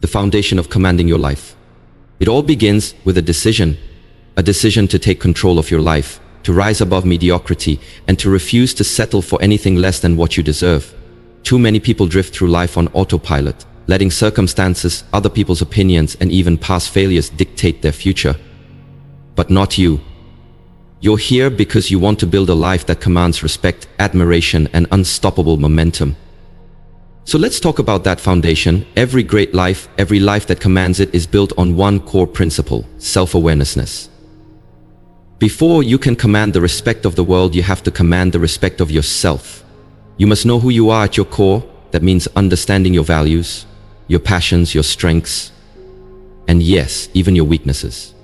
the foundation of commanding your life. It all begins with a decision to take control of your life, to rise above mediocrity, and to refuse to settle for anything less than what you deserve. Too many people drift through life on autopilot, letting circumstances, other people's opinions, and even past failures dictate their future. But not you. You're here because you want to build a life that commands respect, admiration, and unstoppable momentum. So let's talk about that foundation. Every great life, every life that commands it, is built on one core principle: self-awareness. Before you can command the respect of the world, you have to command the respect of yourself. You must know who you are at your core. That means understanding your values, your passions, your strengths, and yes, even your weaknesses.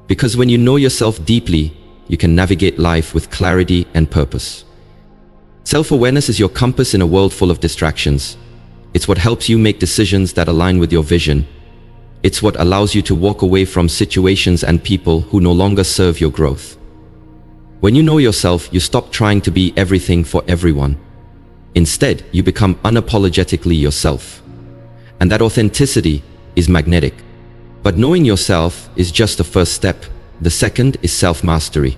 Because when you know yourself deeply, you can navigate life with clarity and purpose. Self-awareness is your compass in a world full of distractions. It's what helps you make decisions that align with your vision. It's what allows you to walk away from situations and people who no longer serve your growth. When you know yourself, you stop trying to be everything for everyone. Instead, you become unapologetically yourself. And that authenticity is magnetic. But knowing yourself is just the first step. The second is self-mastery.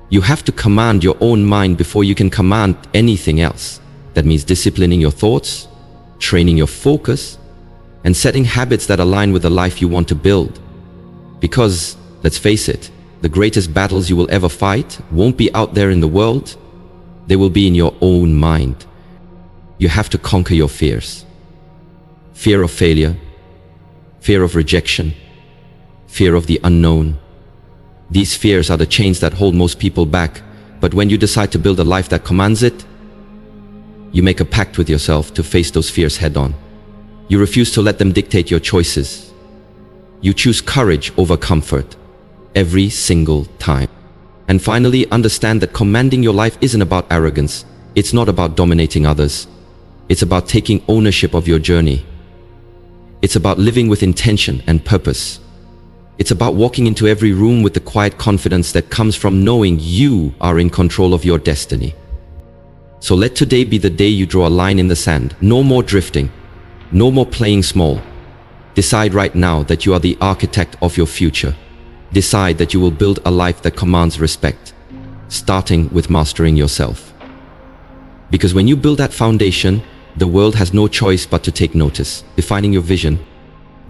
You have to command your own mind before you can command anything else. That means disciplining your thoughts, training your focus, and setting habits that align with the life you want to build. Because, let's face it, the greatest battles you will ever fight won't be out there in the world. They will be in your own mind. You have to conquer your fears. Fear of failure, fear of rejection, fear of the unknown. These fears are the chains that hold most people back, but when you decide to build a life that commands it, you make a pact with yourself to face those fears head on. You refuse to let them dictate your choices. You choose courage over comfort every single time. And finally, understand that commanding your life isn't about arrogance. It's not about dominating others. It's about taking ownership of your journey. It's about living with intention and purpose. It's about walking into every room with the quiet confidence that comes from knowing you are in control of your destiny. So let today be the day you draw a line in the sand. No more drifting. No more playing small. Decide right now that you are the architect of your future. Decide that you will build a life that commands respect, starting with mastering yourself. Because when you build that foundation, the world has no choice but to take notice. Defining your vision.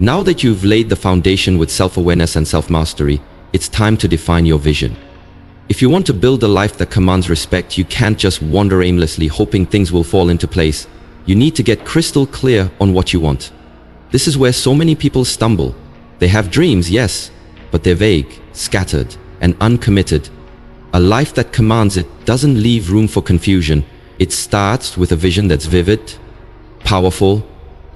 Now that you've laid the foundation with self-awareness and self-mastery, it's time to define your vision. If you want to build a life that commands respect, you can't just wander aimlessly hoping things will fall into place. You need to get crystal clear on what you want. This is where so many people stumble. They have dreams, yes, but they're vague, scattered, and uncommitted. A life that commands it doesn't leave room for confusion. It starts with a vision that's vivid, powerful,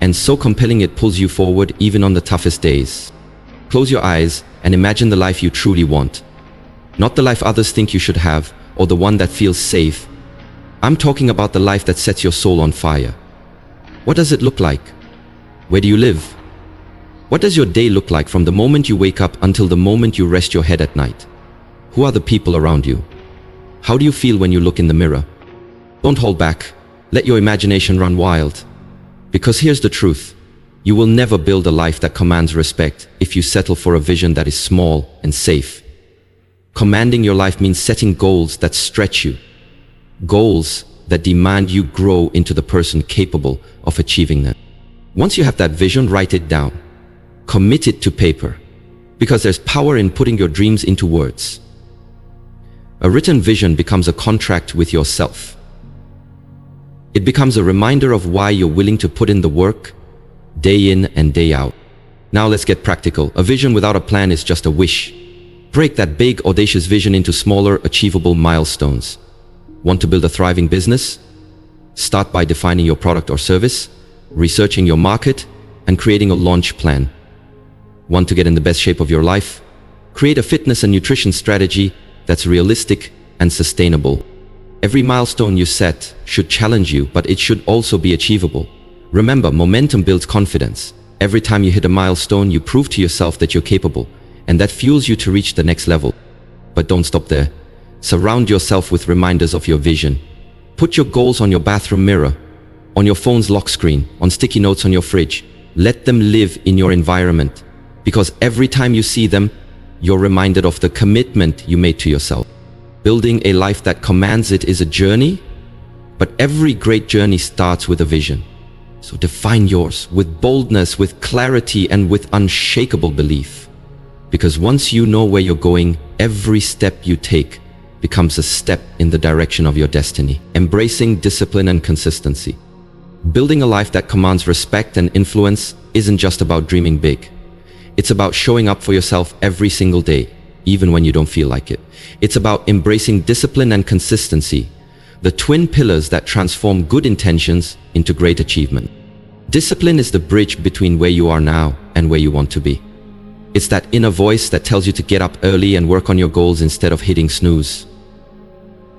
and so compelling it pulls you forward even on the toughest days. Close your eyes and imagine the life you truly want. Not the life others think you should have, or the one that feels safe. I'm talking about the life that sets your soul on fire. What does it look like? Where do you live? What does your day look like from the moment you wake up until the moment you rest your head at night? Who are the people around you? How do you feel when you look in the mirror? Don't hold back. Let your imagination run wild. Because here's the truth. You will never build a life that commands respect if you settle for a vision that is small and safe. Commanding your life means setting goals that stretch you. Goals that demand you grow into the person capable of achieving them. Once you have that vision, write it down. Commit it to paper. Because there's power in putting your dreams into words. A written vision becomes a contract with yourself. It becomes a reminder of why you're willing to put in the work, day in and day out. Now let's get practical. A vision without a plan is just a wish. Break that big, audacious vision into smaller, achievable milestones. Want to build a thriving business? Start by defining your product or service, researching your market, and creating a launch plan. Want to get in the best shape of your life? Create a fitness and nutrition strategy that's realistic and sustainable. Every milestone you set should challenge you, but it should also be achievable. Remember, momentum builds confidence. Every time you hit a milestone, you prove to yourself that you're capable, and that fuels you to reach the next level. But don't stop there. Surround yourself with reminders of your vision. Put your goals on your bathroom mirror, on your phone's lock screen, on sticky notes on your fridge. Let them live in your environment, because every time you see them, you're reminded of the commitment you made to yourself. Building a life that commands it is a journey, but every great journey starts with a vision. So define yours with boldness, with clarity, and with unshakable belief. Because once you know where you're going, every step you take becomes a step in the direction of your destiny. Embracing discipline and consistency. Building a life that commands respect and influence isn't just about dreaming big. It's about showing up for yourself every single day, even when you don't feel like it. It's about embracing discipline and consistency, the twin pillars that transform good intentions into great achievement. Discipline is the bridge between where you are now and where you want to be. It's that inner voice that tells you to get up early and work on your goals instead of hitting snooze.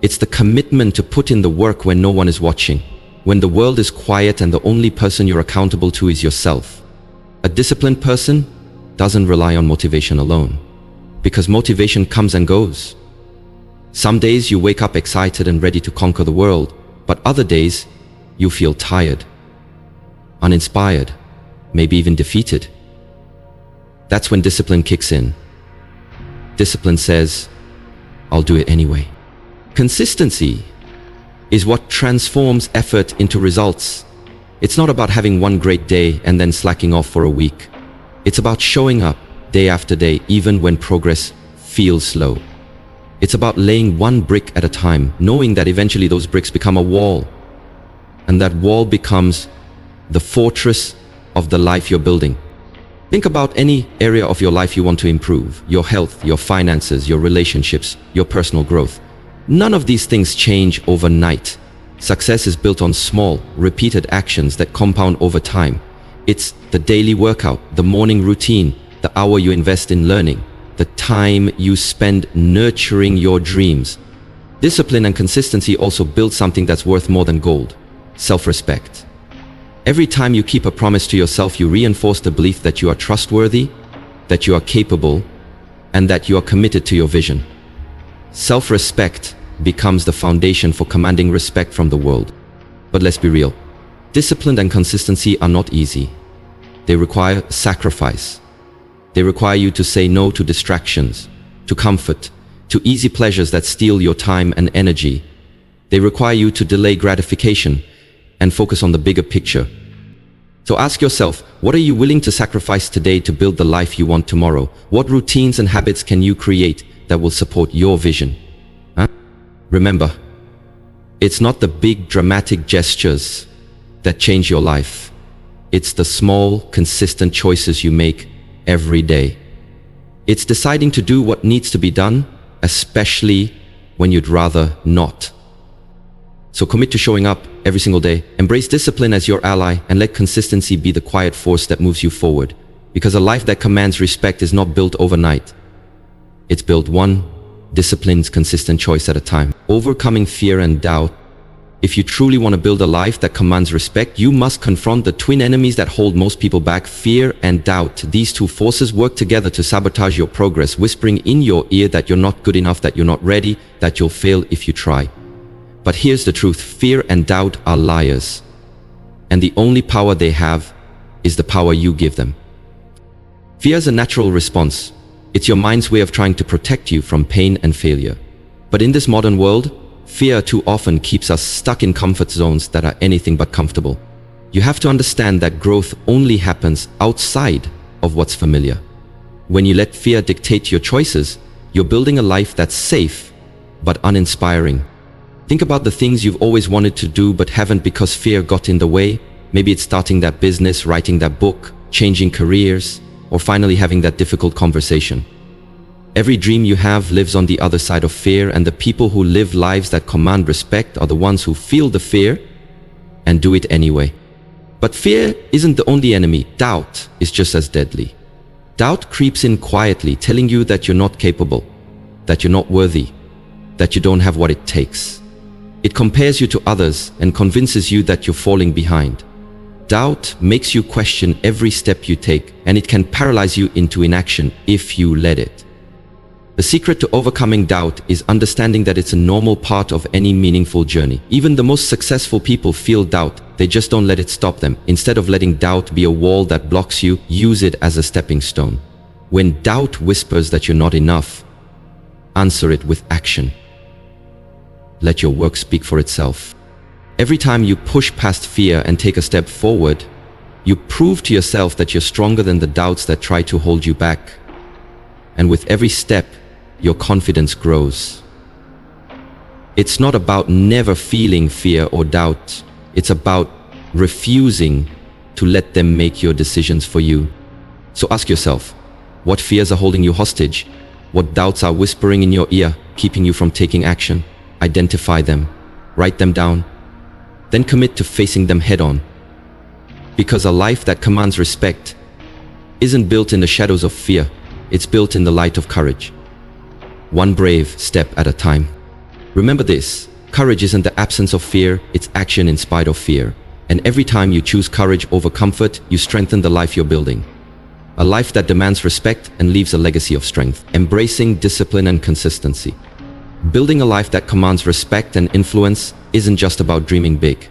It's the commitment to put in the work when no one is watching, when the world is quiet and the only person you're accountable to is yourself. A disciplined person doesn't rely on motivation alone, because motivation comes and goes. Some days you wake up excited and ready to conquer the world, but other days you feel tired, uninspired, maybe even defeated. That's when discipline kicks in. Discipline says, I'll do it anyway. Consistency is what transforms effort into results. It's not about having one great day and then slacking off for a week. It's about showing up day after day, even when progress feels slow. It's about laying one brick at a time, knowing that eventually those bricks become a wall, and that wall becomes the fortress of the life you're building. Think about any area of your life you want to improve: your health, your finances, your relationships, your personal growth. None of these things change overnight. Success is built on small, repeated actions that compound over time. It's the daily workout, the morning routine, the hour you invest in learning, the time you spend nurturing your dreams. Discipline and consistency also build something that's worth more than gold: self-respect. Every time you keep a promise to yourself, you reinforce the belief that you are trustworthy, that you are capable, and that you are committed to your vision. Self-respect becomes the foundation for commanding respect from the world. But let's be real. Discipline and consistency are not easy. They require sacrifice. They require you to say no to distractions, to comfort, to easy pleasures that steal your time and energy. They require you to delay gratification and focus on the bigger picture. So ask yourself, what are you willing to sacrifice today to build the life you want tomorrow? What routines and habits can you create that will support your vision? Remember, it's not the big dramatic gestures that change your life. It's the small, consistent choices you make every day. It's deciding to do what needs to be done, especially when you'd rather not. So commit to showing up every single day. Embrace discipline as your ally, and let consistency be the quiet force that moves you forward. Because a life that commands respect is not built overnight. It's built one disciplined, consistent choice at a time. Overcoming fear and doubt. If you truly want to build a life that commands respect, you must confront the twin enemies that hold most people back: fear and doubt. These two forces work together to sabotage your progress, whispering in your ear that you're not good enough, that you're not ready, that you'll fail if you try. But here's the truth: fear and doubt are liars. And the only power they have is the power you give them. Fear is a natural response. It's your mind's way of trying to protect you from pain and failure. But in this modern world, fear too often keeps us stuck in comfort zones that are anything but comfortable. You have to understand that growth only happens outside of what's familiar. When you let fear dictate your choices, you're building a life that's safe but uninspiring. Think about the things you've always wanted to do but haven't because fear got in the way. Maybe it's starting that business, writing that book, changing careers, or finally having that difficult conversation. Every dream you have lives on the other side of fear, and the people who live lives that command respect are the ones who feel the fear and do it anyway. But fear isn't the only enemy. Doubt is just as deadly. Doubt creeps in quietly, telling you that you're not capable, that you're not worthy, that you don't have what it takes. It compares you to others and convinces you that you're falling behind. Doubt makes you question every step you take, and it can paralyze you into inaction if you let it. The secret to overcoming doubt is understanding that it's a normal part of any meaningful journey. Even the most successful people feel doubt. They just don't let it stop them. Instead of letting doubt be a wall that blocks you, use it as a stepping stone. When doubt whispers that you're not enough, answer it with action. Let your work speak for itself. Every time you push past fear and take a step forward, you prove to yourself that you're stronger than the doubts that try to hold you back. And with every step, your confidence grows. It's not about never feeling fear or doubt. It's about refusing to let them make your decisions for you. So ask yourself, what fears are holding you hostage? What doubts are whispering in your ear, keeping you from taking action? Identify them, write them down, then commit to facing them head on. Because a life that commands respect isn't built in the shadows of fear, it's built in the light of courage. One brave step at a time. Remember this, courage isn't the absence of fear, it's action in spite of fear. And every time you choose courage over comfort, you strengthen the life you're building. A life that demands respect and leaves a legacy of strength. Embracing discipline and consistency. Building a life that commands respect and influence isn't just about dreaming big.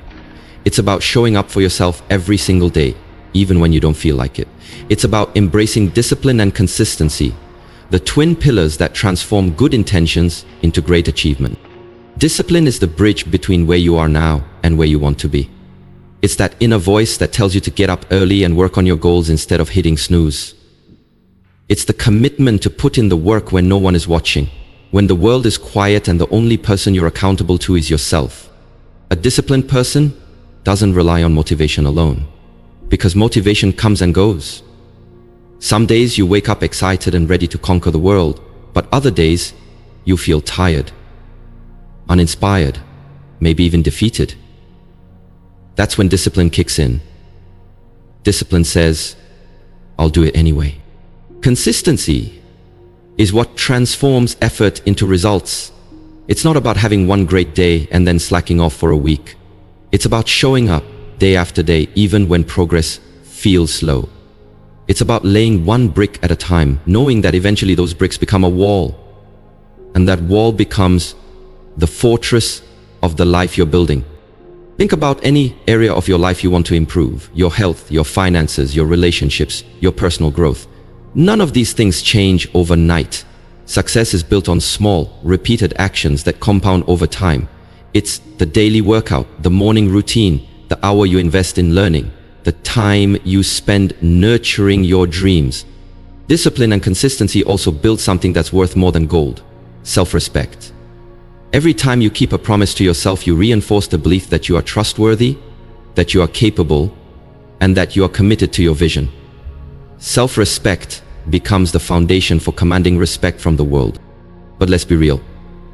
It's about showing up for yourself every single day, even when you don't feel like it. It's about embracing discipline and consistency, the twin pillars that transform good intentions into great achievement. Discipline is the bridge between where you are now and where you want to be. It's that inner voice that tells you to get up early and work on your goals instead of hitting snooze. It's the commitment to put in the work when no one is watching, when the world is quiet and the only person you're accountable to is yourself. A disciplined person doesn't rely on motivation alone, because motivation comes and goes. Some days you wake up excited and ready to conquer the world, but other days you feel tired, uninspired, maybe even defeated. That's when discipline kicks in. Discipline says, I'll do it anyway. Consistency is what transforms effort into results. It's not about having one great day and then slacking off for a week. It's about showing up day after day, even when progress feels slow. It's about laying one brick at a time, knowing that eventually those bricks become a wall, and that wall becomes the fortress of the life you're building. Think about any area of your life you want to improve: your health, your finances, your relationships, your personal growth. None of these things change overnight. Success is built on small, repeated actions that compound over time. It's the daily workout, the morning routine, the hour you invest in learning, the time you spend nurturing your dreams. Discipline and consistency also build something that's worth more than gold: self-respect. Every time you keep a promise to yourself, you reinforce the belief that you are trustworthy, that you are capable, and that you are committed to your vision. Self-respect becomes the foundation for commanding respect from the world. But let's be real,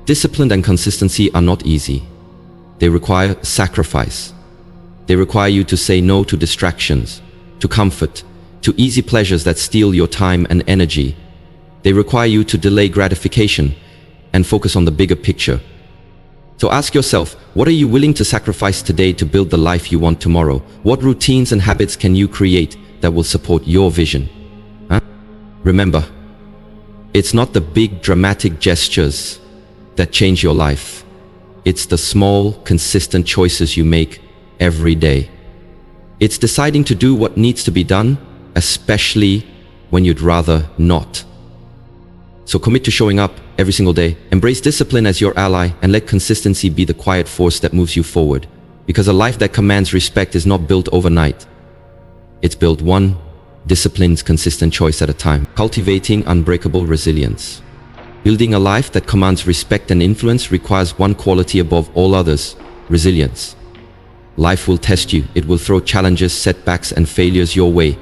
discipline and consistency are not easy. They require sacrifice. They require you to say no to distractions, to comfort, to easy pleasures that steal your time and energy. They require you to delay gratification and focus on the bigger picture. So ask yourself, what are you willing to sacrifice today to build the life you want tomorrow? What routines and habits can you create that will support your vision? Remember, it's not the big dramatic gestures that change your life. It's the small, consistent choices you make every day. It's deciding to do what needs to be done, especially when you'd rather not. So commit to showing up every single day. Embrace discipline as your ally and let consistency be the quiet force that moves you forward. Because a life that commands respect is not built overnight. It's built one disciplined, consistent choice at a time. Cultivating unbreakable resilience. Building a life that commands respect and influence requires one quality above all others: resilience. Life will test you. It will throw challenges, setbacks, and failures your way.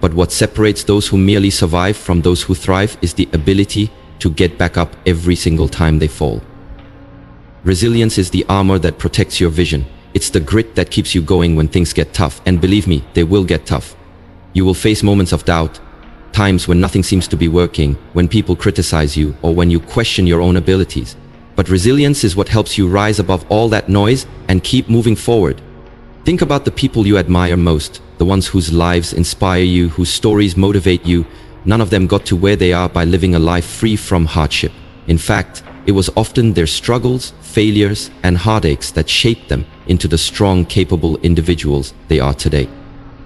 But what separates those who merely survive from those who thrive is the ability to get back up every single time they fall. Resilience is the armor that protects your vision. It's the grit that keeps you going when things get tough. And believe me, they will get tough. You will face moments of doubt, times when nothing seems to be working, when people criticize you, or when you question your own abilities. But resilience is what helps you rise above all that noise and keep moving forward. Think about the people you admire most, the ones whose lives inspire you, whose stories motivate you, None of them got to where they are by living a life free from hardship. In fact, it was often their struggles, failures, and heartaches that shaped them into the strong, capable individuals they are today.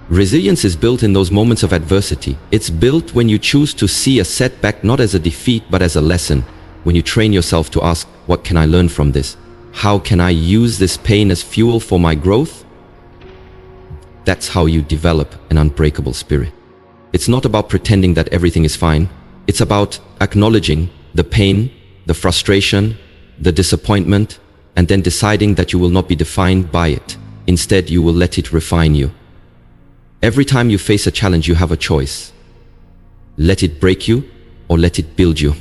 Resilience is built in those moments of adversity. It's built when you choose to see a setback not as a defeat but as a lesson, when you train yourself to ask, what can I learn from this? How can I use this pain as fuel for my growth? That's how you develop an unbreakable spirit. It's not about pretending that everything is fine. It's about acknowledging the pain, the frustration, the disappointment, and then deciding that you will not be defined by it. Instead, you will let it refine you. Every time you face a challenge, you have a choice. Let it break you or let it build you.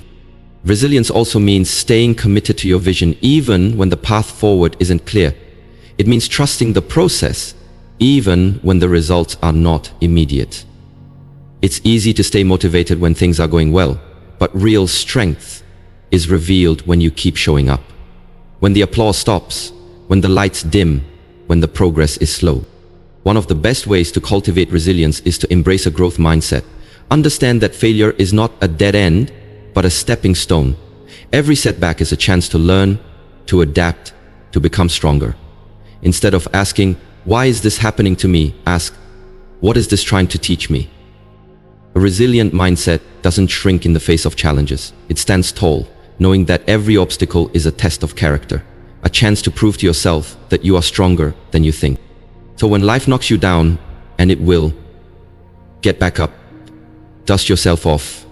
Resilience also means staying committed to your vision even when the path forward isn't clear. It means trusting the process even when the results are not immediate. It's easy to stay motivated when things are going well, but real strength is revealed when you keep showing up. When the applause stops, when the lights dim, when the progress is slow. One of the best ways to cultivate resilience is to embrace a growth mindset. Understand that failure is not a dead end, but a stepping stone. Every setback is a chance to learn, to adapt, to become stronger. Instead of asking, why is this happening to me? Ask, what is this trying to teach me? A resilient mindset doesn't shrink in the face of challenges. It stands tall, knowing that every obstacle is a test of character, a chance to prove to yourself that you are stronger than you think. So when life knocks you down, and it will, get back up, dust yourself off.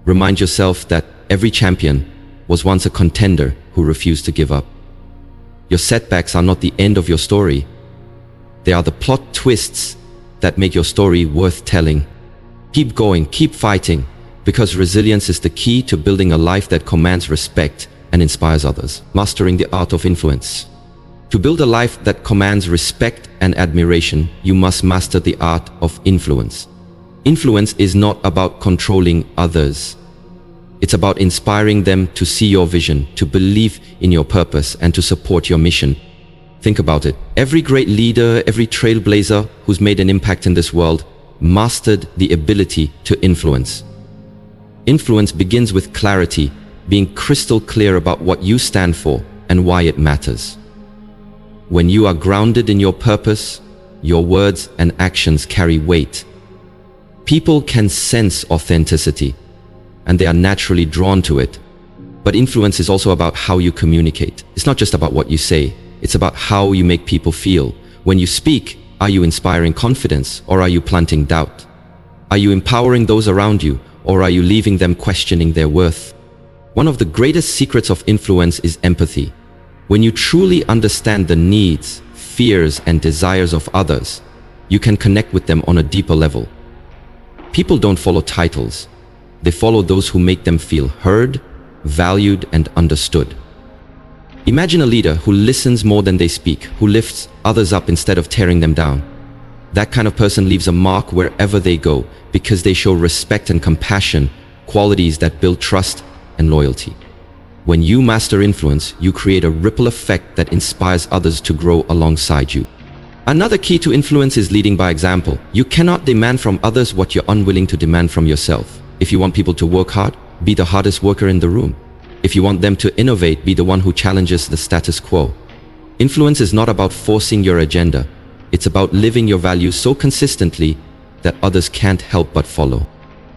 Remind yourself that every champion was once a contender who refused to give up. Your setbacks are not the end of your story. They are the plot twists that make your story worth telling. Keep going, keep fighting, because resilience is the key to building a life that commands respect and inspires others. Mastering the art of influence. To build a life that commands respect and admiration, you must master the art of influence. Influence is not about controlling others. It's about inspiring them to see your vision, to believe in your purpose, and to support your mission. Think about it. Every great leader, every trailblazer who's made an impact in this world mastered the ability to influence. Influence begins with clarity, being crystal clear about what you stand for and why it matters. When you are grounded in your purpose, your words and actions carry weight. People can sense authenticity, and they are naturally drawn to it. But influence is also about how you communicate. It's not just about what you say, it's about how you make people feel. When you speak, are you inspiring confidence or are you planting doubt? Are you empowering those around you or are you leaving them questioning their worth? One of the greatest secrets of influence is empathy. When you truly understand the needs, fears, and desires of others, you can connect with them on a deeper level. People don't follow titles. They follow those who make them feel heard, valued, and understood. Imagine a leader who listens more than they speak, who lifts others up instead of tearing them down. That kind of person leaves a mark wherever they go because they show respect and compassion, qualities that build trust and loyalty. When you master influence, you create a ripple effect that inspires others to grow alongside you. Another key to influence is leading by example. You cannot demand from others what you're unwilling to demand from yourself. If you want people to work hard, be the hardest worker in the room. If you want them to innovate, be the one who challenges the status quo. Influence is not about forcing your agenda. It's about living your values so consistently that others can't help but follow.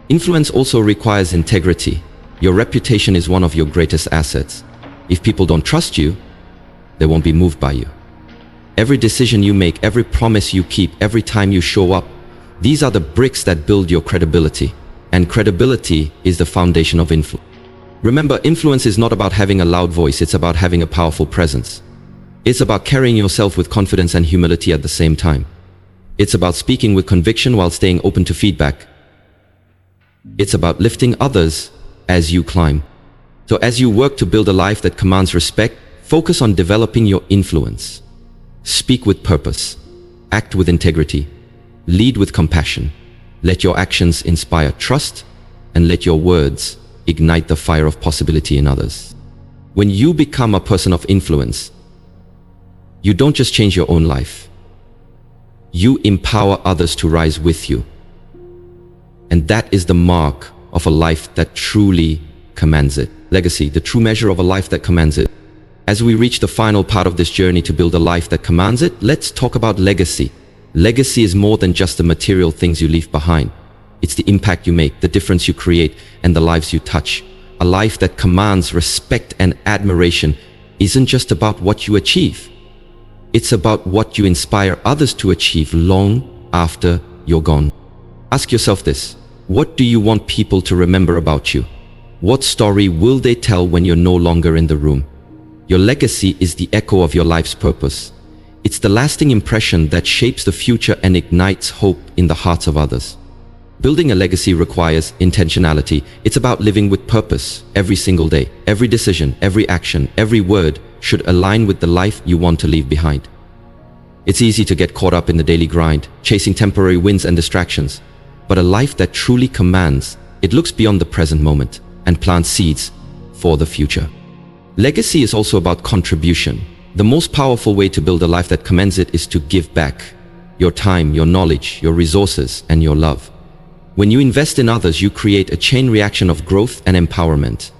Influence also requires integrity. Your reputation is one of your greatest assets. If people don't trust you, they won't be moved by you. Every decision you make, every promise you keep, every time you show up, these are the bricks that build your credibility. And credibility is the foundation of influence. Remember, influence is not about having a loud voice, it's about having a powerful presence. It's about carrying yourself with confidence and humility at the same time. It's about speaking with conviction while staying open to feedback. It's about lifting others as you climb. So as you work to build a life that commands respect, focus on developing your influence. Speak with purpose, act with integrity, lead with compassion. Let your actions inspire trust, and let your words ignite the fire of possibility in others. When you become a person of influence, you don't just change your own life. You empower others to rise with you. And that is the mark of a life that truly commands it. Legacy, the true measure of a life that commands it. As we reach the final part of this journey to build a life that commands it, let's talk about legacy. Legacy is more than just the material things you leave behind. It's the impact you make, the difference you create, and the lives you touch. A life that commands respect and admiration isn't just about what you achieve. It's about what you inspire others to achieve long after you're gone. Ask yourself this: what do you want people to remember about you? What story will they tell when you're no longer in the room? Your legacy is the echo of your life's purpose. It's the lasting impression that shapes the future and ignites hope in the hearts of others. Building a legacy requires intentionality. It's about living with purpose every single day. Every decision, every action, every word should align with the life you want to leave behind. It's easy to get caught up in the daily grind, chasing temporary wins and distractions. But a life that truly commands, it looks beyond the present moment and plants seeds for the future. Legacy is also about contribution. The most powerful way to build a life that commands it is to give back. Your time, your knowledge, your resources, and your love. When you invest in others, you create a chain reaction of growth and empowerment.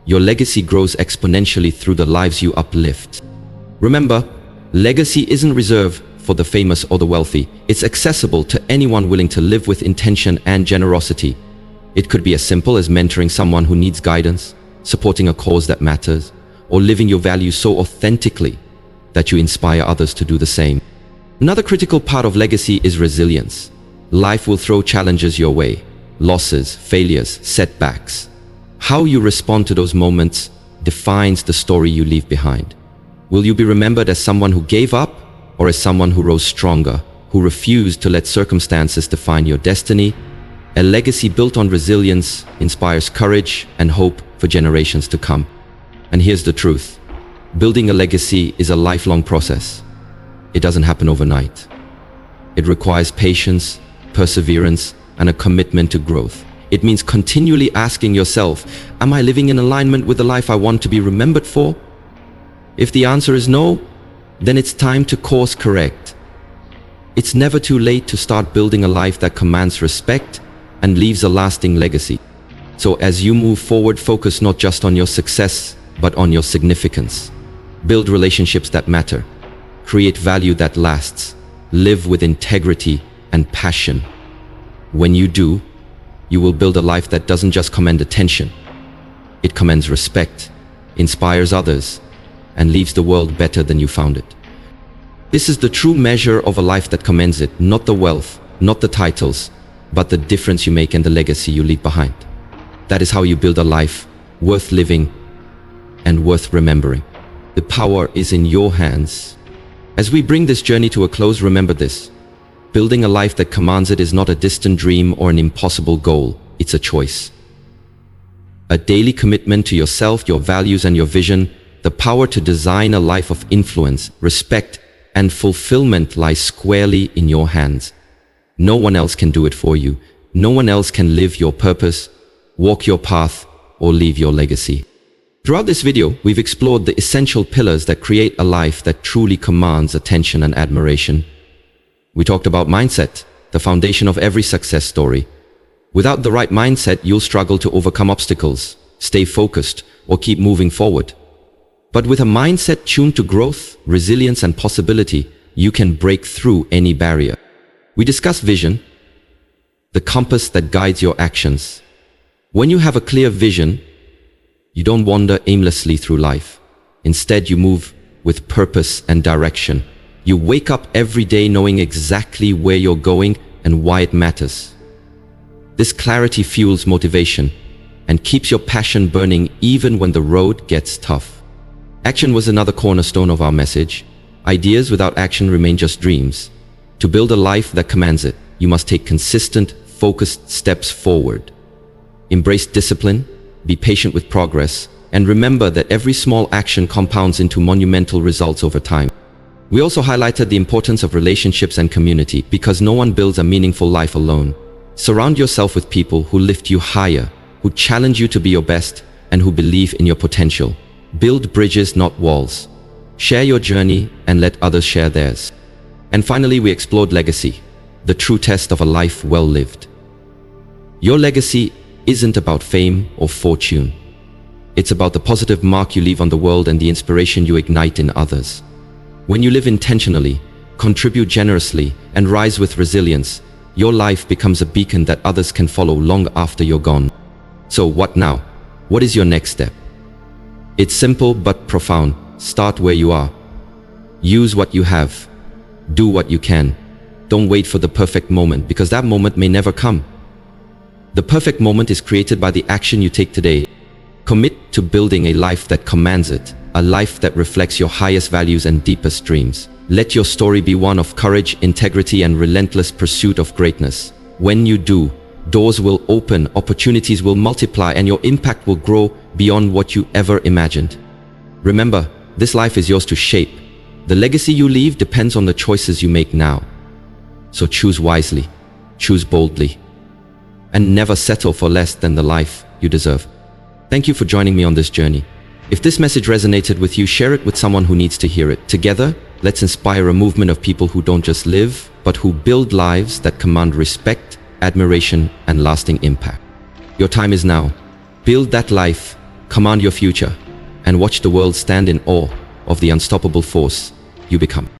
Your legacy grows exponentially through the lives you uplift. Remember, legacy isn't reserved for the famous or the wealthy. It's accessible to anyone willing to live with intention and generosity. It could be as simple as mentoring someone who needs guidance, supporting a cause that matters, or living your values so authentically that you inspire others to do the same. Another critical part of legacy is resilience. Life will throw challenges your way: losses, failures, setbacks. How you respond to those moments defines the story you leave behind. Will you be remembered as someone who gave up, or as someone who rose stronger, who refused to let circumstances define your destiny? A legacy built on resilience inspires courage and hope for generations to come. And here's the truth: building a legacy is a lifelong process. It doesn't happen overnight. It requires patience, perseverance, and a commitment to growth. It means continually asking yourself, am I living in alignment with the life I want to be remembered for? If the answer is no, then it's time to course correct. It's never too late to start building a life that commands respect and leaves a lasting legacy. So as you move forward, focus not just on your success, but on your significance. Build relationships that matter. Create value that lasts. Live with integrity and passion. When you do, you will build a life that doesn't just command attention. It commands respect, inspires others, and leaves the world better than you found it. This is the true measure of a life that commands it, not the wealth, not the titles, but the difference you make and the legacy you leave behind. That is how you build a life worth living and worth remembering. The power is in your hands. As we bring this journey to a close, remember this: building a life that commands it is not a distant dream or an impossible goal. It's a choice. A daily commitment to yourself, your values, and your vision. The power to design a life of influence, respect, and fulfillment lies squarely in your hands. No one else can do it for you. No one else can live your purpose, walk your path, or leave your legacy. Throughout this video, we've explored the essential pillars that create a life that truly commands attention and admiration. We talked about mindset, the foundation of every success story. Without the right mindset, you'll struggle to overcome obstacles, stay focused, or keep moving forward. But with a mindset tuned to growth, resilience, and possibility, you can break through any barrier. We discussed vision, the compass that guides your actions. When you have a clear vision, you don't wander aimlessly through life. Instead, you move with purpose and direction. You wake up every day knowing exactly where you're going and why it matters. This clarity fuels motivation and keeps your passion burning even when the road gets tough. Action was another cornerstone of our message. Ideas without action remain just dreams. To build a life that commands it, you must take consistent, focused steps forward. Embrace discipline, be patient with progress, and remember that every small action compounds into monumental results over time. We also highlighted the importance of relationships and community, because no one builds a meaningful life alone. Surround yourself with people who lift you higher, who challenge you to be your best, and who believe in your potential. Build bridges, not walls. Share your journey and let others share theirs. And finally, we explored legacy, the true test of a life well lived. Your legacy isn't about fame or fortune. It's about the positive mark you leave on the world and the inspiration you ignite in others. When you live intentionally, contribute generously, and rise with resilience, your life becomes a beacon that others can follow long after you're gone. So what now? What is your next step? It's simple but profound. Start where you are. Use what you have. Do what you can. Don't wait for the perfect moment, because that moment may never come. The perfect moment is created by the action you take today. Commit to building a life that commands it, a life that reflects your highest values and deepest dreams. Let your story be one of courage, integrity, and relentless pursuit of greatness. When you do, doors will open, opportunities will multiply, and your impact will grow beyond what you ever imagined. Remember, this life is yours to shape. The legacy you leave depends on the choices you make now. So choose wisely, choose boldly, and never settle for less than the life you deserve. Thank you for joining me on this journey. If this message resonated with you, share it with someone who needs to hear it. Together, let's inspire a movement of people who don't just live, but who build lives that command respect, admiration, and lasting impact. Your time is now. Build that life, command your future, and watch the world stand in awe of the unstoppable force you become.